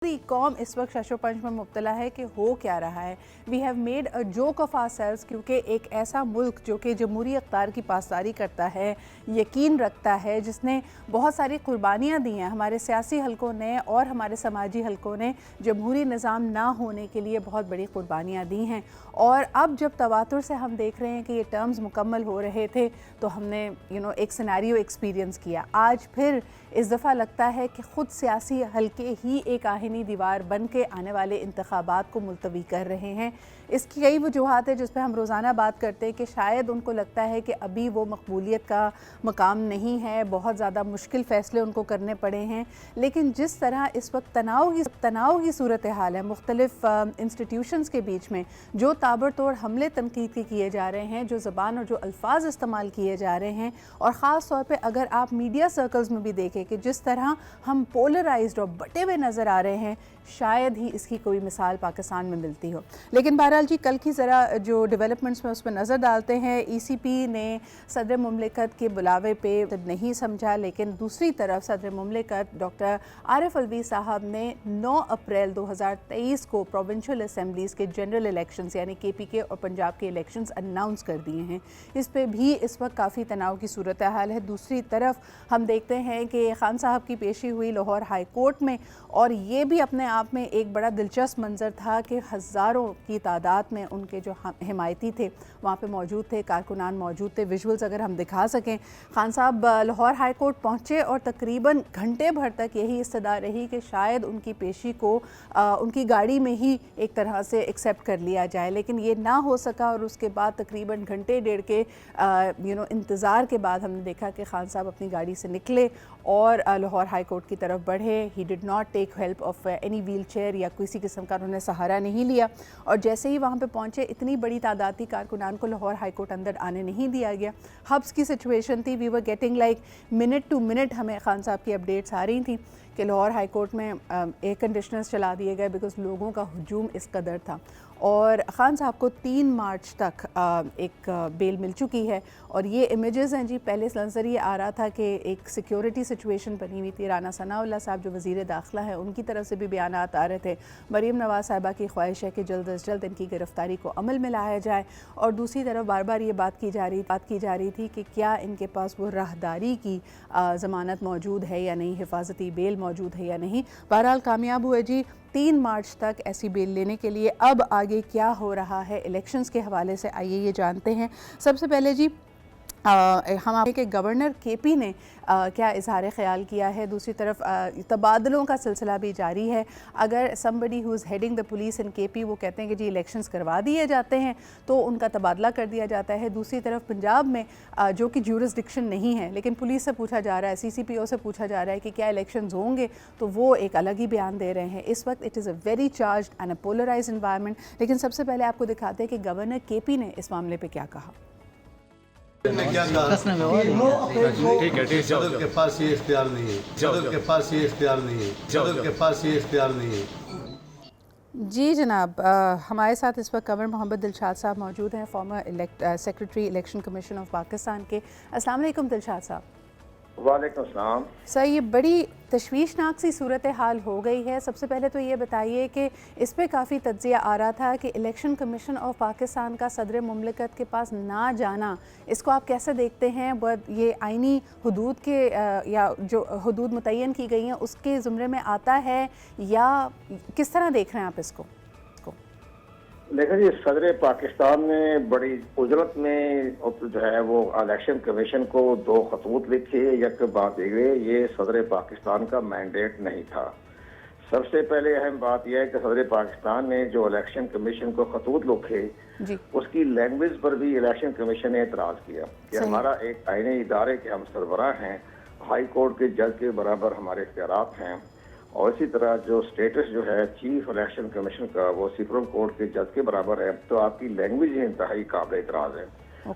पूरी कौम इस वक्त शशोपंच में मुब्तला है कि हो क्या रहा है। We have made a joke of ourselves, क्योंकि एक ऐसा मुल्क जो कि जमहूरी अख्तार की पासदारी करता है, यकीन रखता है, जिसने बहुत सारी कुर्बानियाँ दी हैं, हमारे सियासी हलकों ने और हमारे समाजी हलकों ने जमहूरी निज़ाम ना होने के लिए बहुत बड़ी कुर्बानियाँ दी हैं। और अब जब तवातुर से हम देख रहे हैं कि ये टर्म्स मुकम्मल हो रहे थे तो हमने एक सिनेरियो एक्सपीरियंस किया। आज फिर इस दफ़ा लगता है कि ख़ुद सियासी हलके ही एक आहिनी दीवार बन के आने वाले इंतखाबात को मुलतवी कर रहे हैं। इसकी कई वजूहात है जिस पर हम रोज़ाना बात करते हैं कि शायद उनको लगता है कि अभी वो मकबूलियत का मकाम नहीं है, बहुत ज़्यादा मुश्किल फ़ैसले उनको करने पड़े हैं। लेकिन जिस तरह इस वक्त तनाव की सूरत हाल है मुख्तलिफ़ इंस्टीट्यूशंस के बीच में, जो ताबड़तोड़ हमले तनकीद के किए जा रहे हैं, जो ज़बान और जो अल्फाज इस्तेमाल किए जा रहे हैं, और ख़ास तौर पर अगर आप मीडिया सर्कल्स में भी देखें कि जिस तरह हम पोलराइज्ड और बटे हुए नज़र आ रहे हैं, शायद ही इसकी कोई मिसाल पाकिस्तान में मिलती हो। लेकिन बहरहाल जी, कल की ज़रा जो डेवलपमेंट्स में उस पर नज़र डालते हैं। ECP ने सदर मुमलिकत के बुलावे पे नहीं समझा, लेकिन दूसरी तरफ सदर मुमलिकत डॉक्टर आरिफ अलवी साहब ने 9 अप्रैल 2023 को प्रोविंशियल असम्बलीज़ के जनरल इलेक्शंस यानी KPK और पंजाब के इलेक्शंस अनाउंस कर दिए हैं। इस पर भी इस वक्त काफ़ी तनाव की सूरत हाल है। दूसरी तरफ हम देखते हैं कि खान साहब की पेशी हुई लाहौर हाई कोर्ट में, और ये भी अपने आप में एक बड़ा दिलचस्प मंजर था कि हज़ारों की तादाद में उनके जो हिमायती थे वहाँ पे मौजूद थे, कारकुनान मौजूद थे। विजुअल्स अगर हम दिखा सकें, खान साहब लाहौर हाई कोर्ट पहुँचे और तकरीबन घंटे भर तक यही इस्तदा रही कि शायद उनकी पेशी को उनकी गाड़ी में ही एक तरह से एक्सेप्ट कर लिया जाए, लेकिन ये ना हो सका। और उसके बाद तकरीबन घंटे डेढ़ के इंतज़ार के बाद हमने देखा कि खान साहब अपनी गाड़ी से निकले और लाहौर हाई कोर्ट की तरफ बढ़े। He did not take help of any wheelchair या किसी किस्म का उन्होंने सहारा नहीं लिया। और जैसे ही वहाँ पे पहुँचे, इतनी बड़ी तादाद थी, कारकुनान को लाहौर हाई कोर्ट अंदर आने नहीं दिया गया। हब्स की सिचुएशन थी, we were getting like minute to minute हमें खान साहब की अपडेट्स आ रही थी कि लाहौर हाई कोर्ट में एयर कंडीशनर्स चला दिए गए बिकॉज लोगों का हुजूम इस कदर था। और ख़ान साहब को 3 मार्च तक एक बेल मिल चुकी है। और ये इमेजेस हैं जी, पहले नज़र ये आ रहा था कि एक सिक्योरिटी सिचुएशन बनी हुई थी। राना सनाउल्लाह साहब जो वज़ीर दाखिला हैं, उनकी तरफ से भी बयानात आ रहे थे। मरीम नवाज़ साहिबा की ख्वाहिश है कि जल्द अज जल्द इनकी गिरफ़्तारी को अमल में लाया जाए। और दूसरी तरफ बार बार ये बात की जा रही थी कि क्या इनके पास वो राहदारी की ज़मानत मौजूद है या नहीं, हिफाजती बेल मौजूद है या नहीं। बहरहाल कामयाब हुए जी 3 मार्च तक ऐसी बेल लेने के लिए। अब आगे क्या हो रहा है इलेक्शंस के हवाले से, आइए ये जानते हैं। सबसे पहले जी हम आपके के गवर्नर KP ने क्या इजहार ख़याल किया है। दूसरी तरफ तबादलों का सिलसिला भी जारी है। अगर somebody who is heading the police in KP वो कहते हैं कि जी इलेक्शंस करवा दिए जाते हैं तो उनका तबादला कर दिया जाता है। दूसरी तरफ पंजाब में जो कि ज्यूरिसडिक्शन नहीं है, लेकिन पुलिस से पूछा जा रहा है, CCPO से पूछा जा रहा है कि क्या इलेक्शंस होंगे, तो वो एक अलग ही बयान दे रहे हैं। इस वक्त it is a very charged and a polarised environment. लेकिन सबसे पहले आपको दिखाते हैं कि गवर्नर KP ने इस मामले पर क्या कहा। क्या कहा? ठीक है, सदर के पास ये इख्तियार नहीं है, सदर के पास ये इख्तियार नहीं है, सदर के पास ये इख्तियार नहीं है। जी जनाब, हमारे साथ इस वक्त कंवर मोहम्मद दिलशाद साहब मौजूद हैं, former secretary election commission of Pakistan के। अस्सलाम वालेकुम दिलशाद साहब। वालेकुम सलाम। सर, ये बड़ी तशवीशनाक सी सूरत हाल हो गई है। सबसे पहले तो ये बताइए कि इस पर काफ़ी तज्ज़िया आ रहा था कि इलेक्शन कमीशन ऑफ पाकिस्तान का सदर मुमलिकत के पास ना जाना, इसको आप कैसे देखते हैं? ये आइनी हदूद के या जो हदूद मुतय्यन की गई हैं उसके ज़ुमरे में आता है, या किस तरह देख रहे हैं आप इसको? देखिए जी, सदर पाकिस्तान ने बड़ी उजरत में जो है वो इलेक्शन कमीशन को 2 खतूत लिखे। एक बात ये सदर पाकिस्तान का मैंडेट नहीं था। सबसे पहले अहम बात यह है कि सदर पाकिस्तान ने जो इलेक्शन कमीशन को खतूत लिखे उसकी लैंग्वेज पर भी इलेक्शन कमीशन ने एतराज़ किया कि हमारा एक आईनी इदारे के हम सरबराह हैं, हाई कोर्ट के जज के बराबर हमारे इख्तियारात हैं, और इसी तरह जो स्टेटस जो है चीफ इलेक्शन कमीशन का वो सुप्रीम कोर्ट के जज के बराबर है, तो आपकी लैंग्वेज ही इंतहाई काबिल एतराज़ है।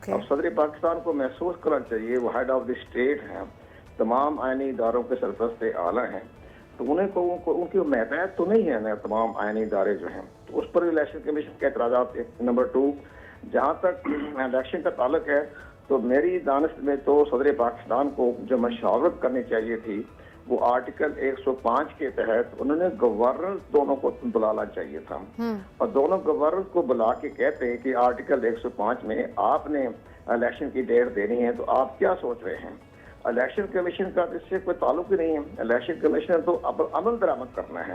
अब सदर पाकिस्तान को महसूस करना चाहिए, वो हेड ऑफ द स्टेट हैं, तमाम आईनी इदारों के सरपरस्त आला हैं, तो उनकी महतायत तो नहीं है ना तमाम आईनी इदारे जो हैं, तो उस पर इलेक्शन कमीशन के एतराज़ात थे। नंबर 2, जहाँ तक इलेक्शन का ताल्लुक है तो मेरी दानिश में तो सदर पाकिस्तान को जो मशावरत करनी चाहिए थी वो आर्टिकल 105 के तहत उन्होंने गवर्नर दोनों को बुलाना चाहिए था, और दोनों गवर्नर को बुला के कहते हैं कि आर्टिकल 105 में आपने इलेक्शन की डेट देनी है, तो आप क्या सोच रहे हैं? इलेक्शन कमीशन का इससे कोई ताल्लुक ही नहीं है। इलेक्शन कमीशन तो अमल दरामद करना है,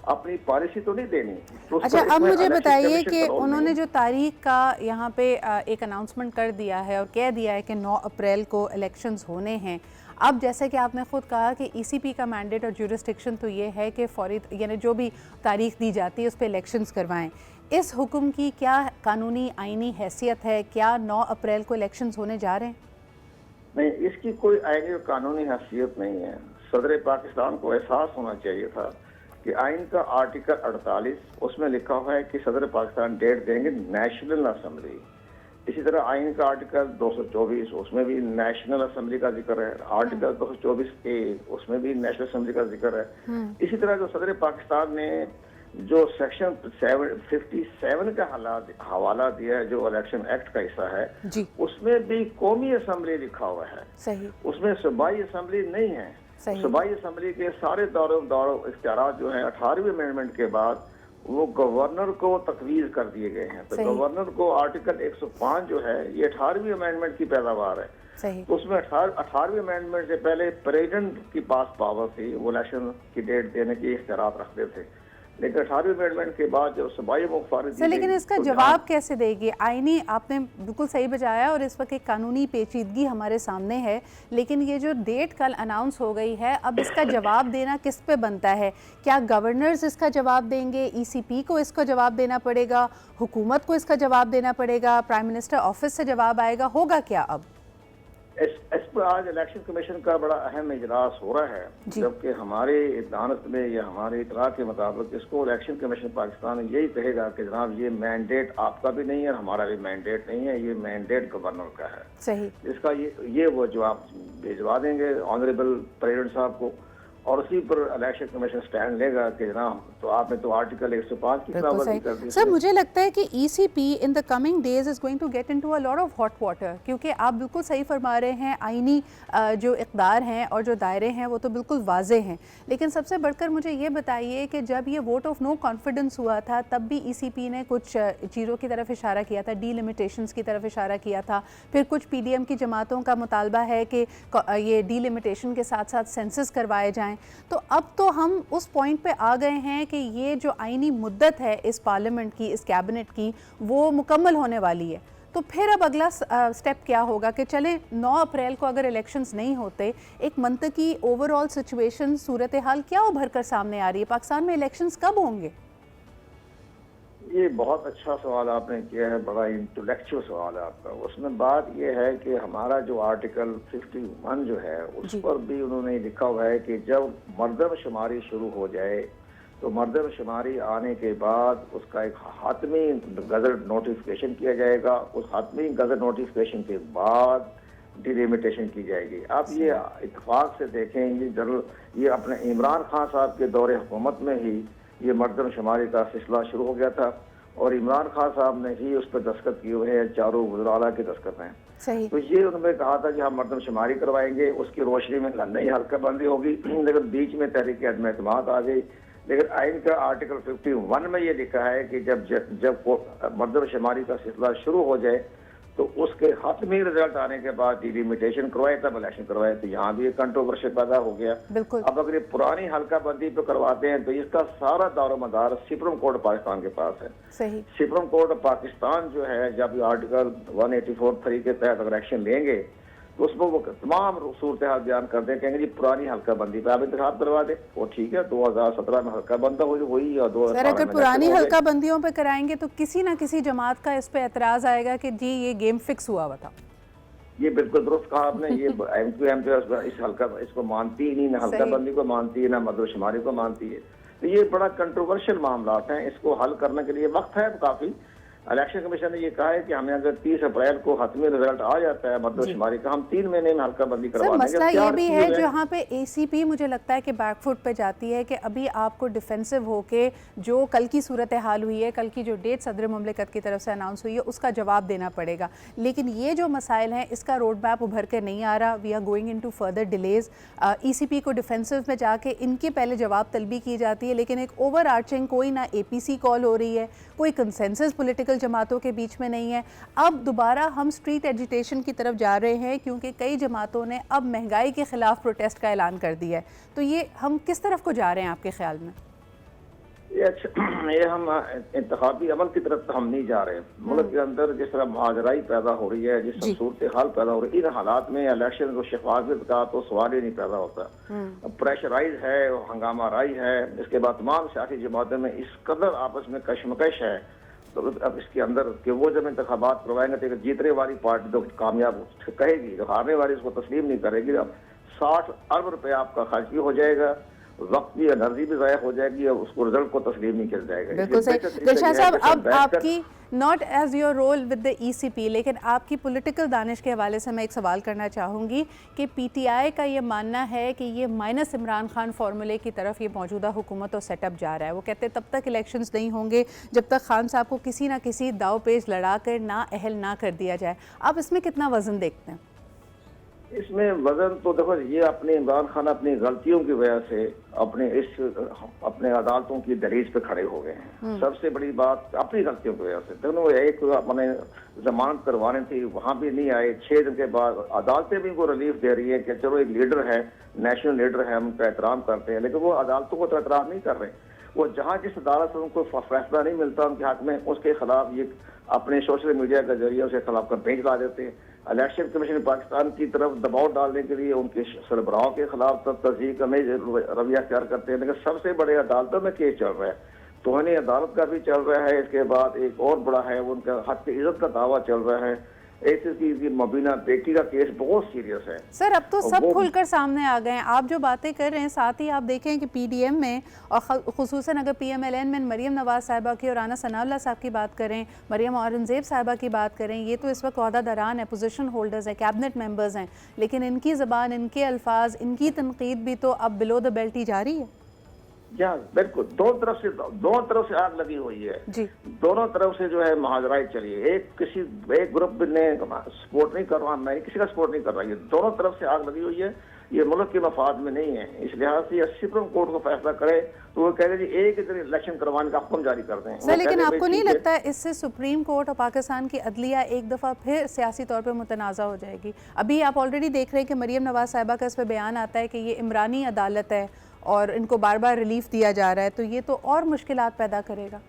अपनी पॉलिसी तो नहीं देनी। तो अच्छा, अब मुझे बताइए कि उन्होंने जो तारीख का यहाँ पे एक अनाउंसमेंट कर दिया है और कह दिया है कि 9 अप्रैल को इलेक्शंस होने हैं। अब जैसे कि आपने खुद कहा कि ईसीपी का मैंडेट और ज्यूरिसडिक्शन तो ये है कि फौरी यानी जो भी तारीख दी जाती है उस पर इलेक्शंस करवाएं। इस हुक्म की क्या कानूनी आईनी हैसियत है? क्या 9 अप्रैल को इलेक्शंस होने जा रहे हैं? नहीं, इसकी कोई आईनी और कानूनी हैसियत नहीं है। सदर पाकिस्तान को एहसास होना चाहिए था कि आइन का आर्टिकल 48 उसमें लिखा हुआ है कि सदर पाकिस्तान डेट देंगे नेशनल असेंबली। इसी तरह आइन का आर्टिकल 224 उसमें भी नेशनल असेंबली का जिक्र है, आर्टिकल 224A उसमें भी नेशनल असेंबली का जिक्र है। इसी तरह जो सदर पाकिस्तान ने जो सेक्शन 57 का हवाला दिया है, जो इलेक्शन एक्ट का हिस्सा है, उसमें भी कौमी असेंबली लिखा हुआ है। सही। उसमें सूबाई असेंबली नहीं है। सूबाई असेंबली के सारे दौर इख्तियार जो है 18वीं अमेंडमेंट के बाद वो गवर्नर को तकवीज कर दिए गए हैं। तो गवर्नर को आर्टिकल 105 जो है ये 18वीं अमेंडमेंट की पैदावार है। तो उसमें 18वीं अमेंडमेंट से पहले प्रेसिडेंट की पास पावर थी, वो इलेक्शन की डेट देने की इख्तियार रखते थे, लेकिन 18वीं अमेंडमेंट के बाद जो सूबाई मुख्तारी लेकिन इसका जवाब कैसे देगी? आईनी आपने बिल्कुल सही बजाया और इस वक्त एक कानूनी पेचीदगी हमारे सामने है, लेकिन ये जो डेट कल अनाउंस हो गई है, अब इसका जवाब देना किस पे बनता है? क्या गवर्नर्स इसका जवाब देंगे? ईसीपी को इसका जवाब देना पड़ेगा? हुकूमत को इसका जवाब देना पड़ेगा? प्राइम मिनिस्टर ऑफिस से जवाब आएगा? होगा क्या अब? इस पर आज इलेक्शन कमीशन का बड़ा अहम इजलास हो रहा है, जबकि हमारे दानत में या हमारे इतला के मुताबिक इसको इलेक्शन कमीशन पाकिस्तान यही कहेगा कि जनाब ये मैंडेट आपका भी नहीं है, हमारा भी मैंडेट नहीं है, ये मैंडेट गवर्नर का है। सही। इसका ये वो जवाब भिजवा देंगे ऑनरेबल प्रेसिडेंट साहब को, और उसी पर इलेक्शन कमीशन स्टैंड लेगा कि जनाब तो आपने तो आर्टिकल 105 की खिलाफवर्जी कर दी। सर, मुझे लगता है कि ECP in the coming days is going to get into a lot of hot water, क्योंकि आप बिल्कुल सही फरमा रहे हैं, आईनी जो इक़दार हैं और जो दायरे हैं वो तो बिल्कुल वाज़े हैं, लेकिन सबसे बढ़कर मुझे ये बताइए कि जब ये वोट ऑफ नो कॉन्फिडेंस हुआ था तब भी ईसीपी ने कुछ चीज़ों की तरफ इशारा किया था, डीलिमिटेशंस की तरफ इशारा किया था, फिर कुछ पीडीएम की जमातों का मुतालबा है कि ये डीलिमिटेशन के साथ साथ सेंसस करवाए जाएँ। तो अब तो हम उस पॉइंट पे आ गए हैं कि ये जो आईनी मुद्दत है इस पार्लियामेंट की, इस कैबिनेट की, वो मुकम्मल होने वाली है। तो फिर अब अगला स्टेप क्या होगा कि चलें 9 अप्रैल को अगर इलेक्शंस नहीं होते, एक मंतकी ओवरऑल सिचुएशन, सूरत हाल क्या उभर कर सामने आ रही है? पाकिस्तान में इलेक्शंस कब होंगे? ये बहुत अच्छा सवाल आपने किया है, बड़ा इंटेलेक्चुअल सवाल है आपका। उसमें बात ये है कि हमारा जो आर्टिकल 51 जो है उस पर भी उन्होंने लिखा हुआ है कि जब मर्दमशुमारी शुरू हो जाए तो मर्दमशुमारी आने के बाद उसका एक हातमी गजट नोटिफिकेशन किया जाएगा, उस हातमी गजट नोटिफिकेशन के बाद डिलिमिटेशन की जाएगी। आप ये इत्तेफाक से देखें, ये अपने इमरान खान साहब के दौरे हुकूमत में ही ये मर्दमशुमारी का सिलसिला शुरू हो गया था, और इमरान खान साहब ने ही उस पर दस्तखत किए हुए हैं, चारों वज़ीर-ए-आला के दस्तखत हैं। सही। तो ये उन्होंने कहा था कि हम मर्दमशुमारी करवाएंगे, उसकी रोशनी में नई हल्का बंदी होगी, लेकिन बीच में तहरीक अदम एतमाद आ गई। लेकिन आइन का आर्टिकल 51 में ये लिखा है कि जब मर्दमशुमारी का सिलसिला शुरू हो जाए तो उसके हतमी रिजल्ट आने के बाद डिलिमिटेशन करवाए तब इलेक्शन करवाए। तो यहाँ भी एक कंट्रोवर्सी पैदा हो गया। अब अगर ये पुरानी हल्का बंदी पे करवाते हैं तो इसका सारा दारोमदार सुप्रीम कोर्ट पाकिस्तान के पास है। सही। सुप्रीम कोर्ट पाकिस्तान जो है जब आर्टिकल 184(3) के तहत अगर एक्शन लेंगे तो उसमें वो तमाम सूरत हाल बयान कर दें, कहेंगे जी पुरानी हल्का बंदी पे आप इंतखाब करवा दें, वो ठीक है 2017 में हल्का बंदा हुई और 2018 अगर पुरानी हल्का बंदियों पे कराएंगे तो किसी ना किसी जमात का इस पे एतराज आएगा कि जी ये गेम फिक्स हुआ था। ये बिल्कुल दुरुस्त कहा आपने। ये एमक्यू इस हल्का इसको मानती ही नहीं, ना हल्का बंदी को मानती है, ना मर्दमशुमारी को मानती है। तो ये बड़ा कंट्रोवर्शियल मामला हैं, इसको हल करने के लिए वक्त है काफी। इलेक्शन कमीशन ने ये कहा है कि हमें अगर 30 अप्रैल को हतमी रिजल्ट आ जाता है मरदमशुमारी का, हम 3 महीने में हल्का बंदी करवा सर देंगे। मसला ये भी है जहाँ पे एसीपी मुझे लगता है कि बैकफुट पे जाती है कि अभी आपको डिफेंसिव होके जो कल की सूरत हाल हुई है, कल की जो डेट सदर मुमलिकत की तरफ से अनाउंस हुई है उसका जवाब देना पड़ेगा। लेकिन ये जो मसाइल हैं इसका रोड मैप उभर के नहीं आ रहा। We are going into further delays. ECP को डिफेंसिव में जाके इनके पहले जवाब तलबी की जाती है, लेकिन एक ओवर आर्चिंग कोई ना एपीसी कॉल हो रही है, कोई कंसेंसस पॉलिटिकल जमातों के बीच में नहीं है। अब दोबारा हम स्ट्रीट एजिटेशन की तरफ जा रहे हैं क्योंकि कई जमातों ने अब महंगाई के खिलाफ प्रोटेस्ट का ऐलान कर दिया है। तो ये हम किस तरफ को जा रहे हैं आपके ख्याल में? ये हम इंतखाबी अमल की तरफ तो हम नहीं जा रहे। मुल्क के अंदर जिस तरह मुहाजराई पैदा हो रही है, जिस सूरत हाल पैदा हो रही है, इन हालात में इलेक्शन को शफाफियत का तो सवाल ही नहीं पैदा होता। प्रेशराइज है, हंगामा राई है, इसके बाद तमाम सियासी जमातों में इस कदर आपस में कशमकश है। तो अब इसके अंदर कि वो जब इंतखाबात करवाएंगे तो जीतने वाली पार्टी तो कामयाब कहेगी, जो हारने वाली उसको तस्लीम नहीं करेगी। अब 60 अरब रुपये आपका खर्च भी हो जाएगा, वक्त भी, एनर्जी भी ज़ाया हो जाएगी और उसको रिजल्ट को तस्लीम नहीं किया जाएगा। बिल्कुल सही दिलशाद साहब, अब आपकी not as your role with the ECP, लेकिन आपकी पॉलिटिकल दानिश के हवाले से मैं एक सवाल करना चाहूँगी कि पीटीआई का ये मानना है कि ये माइनस इमरान खान फार्मूले की तरफ ये मौजूदा हुकूमत और सेटअप जा रहा है। वो कहते हैं तब तक इलेक्शंस नहीं होंगे जब तक खान साहब को किसी ना किसी दाव पेच लड़ा कर ना अहल ना कर दिया जाए। आप इसमें कितना वजन देखते हैं? इसमें वजन तो देखो, ये अपने इमरान खान अपनी गलतियों की वजह से अपने अदालतों की दहलीज पे खड़े हो गए हैं। सबसे बड़ी बात अपनी गलतियों की वजह से। दोनों एक अपने जमानत करवाने थी, वहां भी नहीं आए। 6 दिन के बाद अदालतें भी उनको रिलीफ दे रही है कि चलो एक लीडर है, नेशनल लीडर है, हम उनका एहतराम करते हैं, लेकिन वो अदालतों को तो एहतराम नहीं कर रहे। वो जहाँ जिस अदालत से उनको फैसला नहीं मिलता उनके हक में, उसके खिलाफ ये अपने सोशल मीडिया के जरिए उसके खिलाफ कंपेन चला देते हैं। इलेक्शन कमीशन पाकिस्तान की तरफ दबाव डालने के लिए उनके सरबराहों के खिलाफ तस्दीक में रवैया अख्तियार करते हैं। लेकिन सबसे बड़े अदालतों में केस चल रहा है, तौहीन अदालत का भी चल रहा है। इसके बाद एक और बड़ा है, उनका हक की इज्जत का दावा चल रहा है। की मुबीना बेटी का केस बहुत सीरियस है। सर अब तो सब खुलकर सामने आ गए हैं। आप जो बातें कर रहे हैं, साथ ही आप देखें कि पीडीएम में और खुसूसन अगर पीएमएलएन में मरियम नवाज साहिबा की और राना सनाउल्लाह साहब की बात करें, मरियम औरंगजेब साहिबा की बात करें, ये तो इस वक्त ओहदेदारान है, पोजीशन होल्डर्स हैं, कैबिनेट मेंबर्स हैं, लेकिन इनकी ज़बान, इनके अल्फाज, इनकी तनकीद भी तो अब बिलो द बेल्ट ही जारी है। बिल्कुल, दोनों तरफ से आग लगी हुई है जी। दोनों तरफ से जो है मुहाजराई चली है। एक ग्रुप ने सपोर्ट नहीं कर रहा, नहीं किसी का सपोर्ट नहीं कर रहा है। दोनों तरफ से आग लगी हुई है। ये मुल्क के मफाद में नहीं है। इस लिहाज से सुप्रीम कोर्ट को फैसला करे तो वो कह रहे जी एक दिन इलेक्शन करवाने का हुक्म जारी कर दें। सर लेकिन आपको नहीं लगता है इससे सुप्रीम कोर्ट और पाकिस्तान की अदलिया एक दफ़ा फिर सियासी तौर पर मुतनाज़ा हो जाएगी? अभी आप ऑलरेडी देख रहे हैं कि मरियम नवाज साहिबा का इस पर बयान आता है कि ये इमरानी अदालत है और इनको बार बार रिलीफ दिया जा रहा है, तो ये तो और मुश्किलात पैदा करेगा।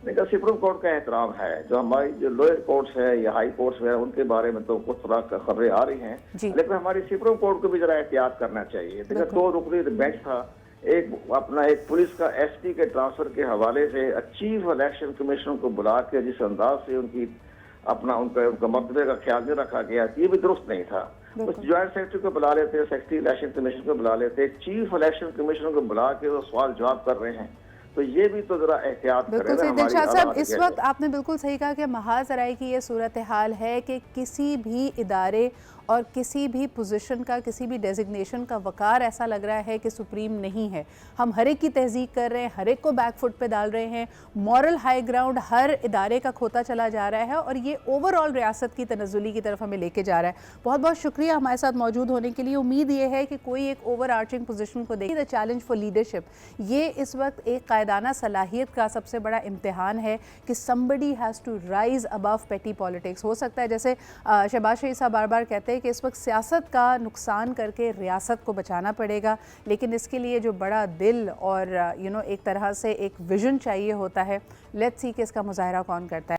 लेकिन सुप्रीम कोर्ट का एहतराम है। जो हमारी जो लोअर कोर्ट्स है या हाई कोर्ट्स है उनके बारे में तो कुछ तरह की खबरें आ रही हैं, लेकिन हमारी सुप्रीम कोर्ट को भी जरा एहतियात करना चाहिए। देखिए 2 रुकनी बेंच था, एक पुलिस का एसपी के ट्रांसफर के हवाले से चीफ इलेक्शन कमीशन को बुला के जिस अंदाज से उनका मर्तबे का ख्याल नहीं रखा गया, ये भी दुरुस्त नहीं था। उस ज्वाइंट सेक्रेटरी को बुला लेते, सेक्रेटरी इलेक्शन कमीशन को बुला लेते, चीफ इलेक्शन कमीशन को बुला के वो सवाल जवाब कर रहे हैं, तो ये भी तो जरा एहतियात करें। बिल्कुल सही दिलशाद साहब, इस वक्त आपने बिल्कुल सही कहा कि महाजराई की ये सूरत हाल है कि किसी भी इदारे और किसी भी पोजीशन का, किसी भी डेजिग्नेशन का वकार ऐसा लग रहा है कि सुप्रीम नहीं है। हम हर एक की तहज़ीक कर रहे हैं, हर एक को बैक फुट पे डाल रहे हैं, मॉरल हाई ग्राउंड हर इदारे का खोता चला जा रहा है और ये ओवरऑल रियासत की तनज़्ज़ुली की तरफ हमें लेके जा रहा है। बहुत बहुत शुक्रिया हमारे साथ मौजूद होने के लिए। उम्मीद ये है कि कोई एक ओवर आर्चिंग पोजीशन को देखे। द चैलेंज फॉर लीडरशिप, ये इस वक्त एक कायदाना सलाहियत का सबसे बड़ा इम्तिहान है कि somebody has to rise above petty politics. हो सकता है जैसे शहबाज शरीफ साहब बार बार कहते हैं कि इस वक्त सियासत का नुकसान करके रियासत को बचाना पड़ेगा, लेकिन इसके लिए जो बड़ा दिल और एक तरह से एक विजन चाहिए होता है। लेट्स सी कि इसका मुजाहरा कौन करता है।